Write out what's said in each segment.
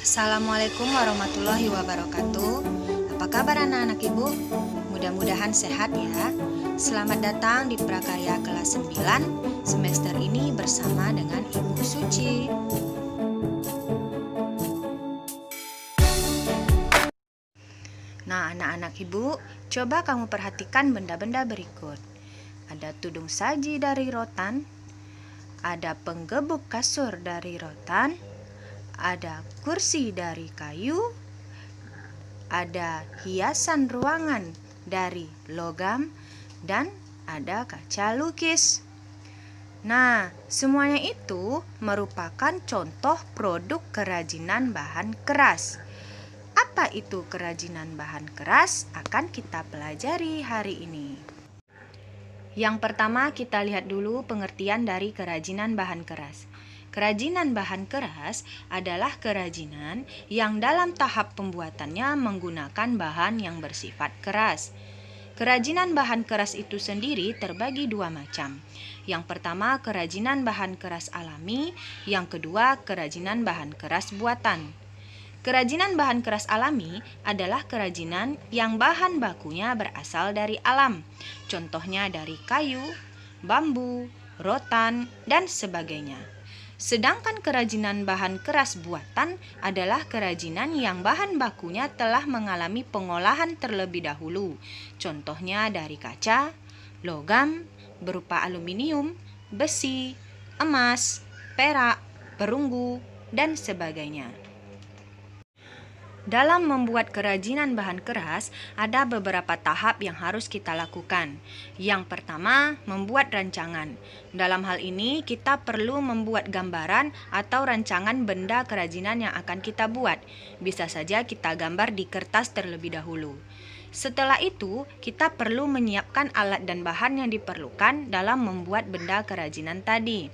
Assalamualaikum warahmatullahi wabarakatuh. Apa kabar anak-anak ibu? Mudah-mudahan sehat ya. Selamat datang di Prakarya kelas 9 semester ini bersama dengan Ibu Suci. Nah, anak-anak ibu, coba kamu perhatikan benda-benda berikut. Ada tudung saji dari rotan, ada penggebuk kasur dari rotan, ada kursi dari kayu, ada hiasan ruangan dari logam, dan ada kaca lukis. Nah, semuanya itu merupakan contoh produk kerajinan bahan keras. Apa itu kerajinan bahan keras? Akan kita pelajari hari ini. Yang pertama, kita lihat dulu pengertian dari kerajinan bahan keras. Kerajinan bahan keras adalah kerajinan yang dalam tahap pembuatannya menggunakan bahan yang bersifat keras. Kerajinan bahan keras itu sendiri terbagi dua macam. Yang pertama, kerajinan bahan keras alami. Yang kedua, kerajinan bahan keras buatan. Kerajinan bahan keras alami adalah kerajinan yang bahan bakunya berasal dari alam. Contohnya dari kayu, bambu, rotan, dan sebagainya. Sedangkan kerajinan bahan keras buatan adalah kerajinan yang bahan bakunya telah mengalami pengolahan terlebih dahulu. Contohnya dari kaca, logam, berupa aluminium, besi, emas, perak, perunggu, dan sebagainya. Dalam membuat kerajinan bahan keras, ada beberapa tahap yang harus kita lakukan. Yang pertama, membuat rancangan. Dalam hal ini, kita perlu membuat gambaran atau rancangan benda kerajinan yang akan kita buat. Bisa saja kita gambar di kertas terlebih dahulu. Setelah itu, kita perlu menyiapkan alat dan bahan yang diperlukan dalam membuat benda kerajinan tadi.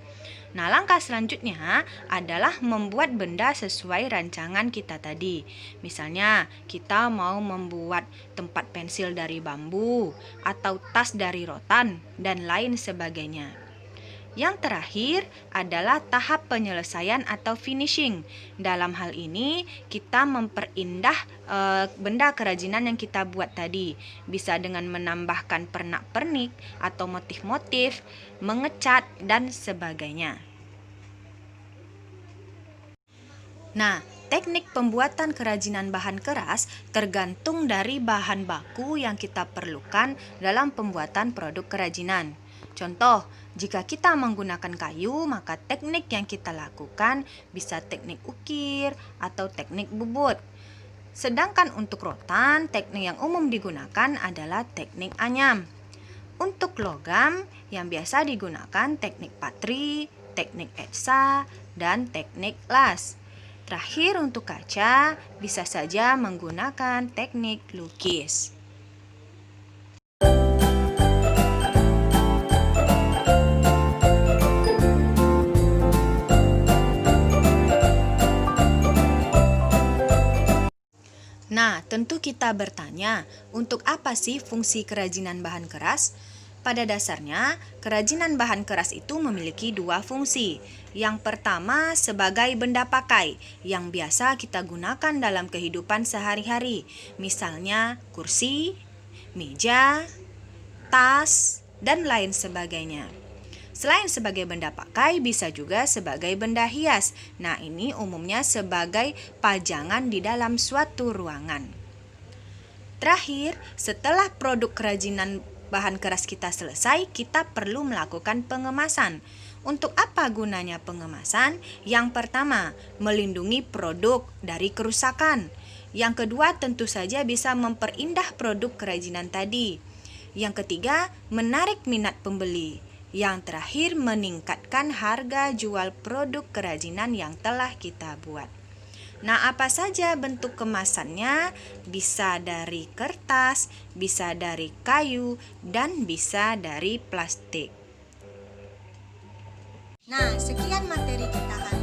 Nah, langkah selanjutnya adalah membuat benda sesuai rancangan kita tadi. Misalnya, kita mau membuat tempat pensil dari bambu, atau tas dari rotan, dan lain sebagainya. Yang terakhir adalah tahap penyelesaian atau finishing. Dalam hal ini, kita memperindah benda kerajinan yang kita buat tadi. Bisa dengan menambahkan pernak-pernik atau motif-motif, mengecat, dan sebagainya. Nah, teknik pembuatan kerajinan bahan keras tergantung dari bahan baku yang kita perlukan dalam pembuatan produk kerajinan. Contoh, jika kita menggunakan kayu, maka teknik yang kita lakukan bisa teknik ukir atau teknik bubut. Sedangkan untuk rotan, teknik yang umum digunakan adalah teknik anyam. Untuk logam, yang biasa digunakan teknik patri, teknik etsa, dan teknik las. Terakhir untuk kaca, bisa saja menggunakan teknik lukis. Nah, tentu kita bertanya, untuk apa sih fungsi kerajinan bahan keras? Pada dasarnya, kerajinan bahan keras itu memiliki dua fungsi. Yang pertama, sebagai benda pakai, yang biasa kita gunakan dalam kehidupan sehari-hari. Misalnya, kursi, meja, tas, dan lain sebagainya. Selain sebagai benda pakai, bisa juga sebagai benda hias. Nah, ini umumnya sebagai pajangan di dalam suatu ruangan. Terakhir, setelah produk kerajinan bahan keras kita selesai, kita perlu melakukan pengemasan. Untuk apa gunanya pengemasan? Yang pertama, melindungi produk dari kerusakan. Yang kedua, tentu saja bisa memperindah produk kerajinan tadi. Yang ketiga, menarik minat pembeli. Yang terakhir, meningkatkan harga jual produk kerajinan yang telah kita buat. Nah, apa saja bentuk kemasannya? Bisa dari kertas, bisa dari kayu, dan bisa dari plastik. Nah, sekian materi kita hari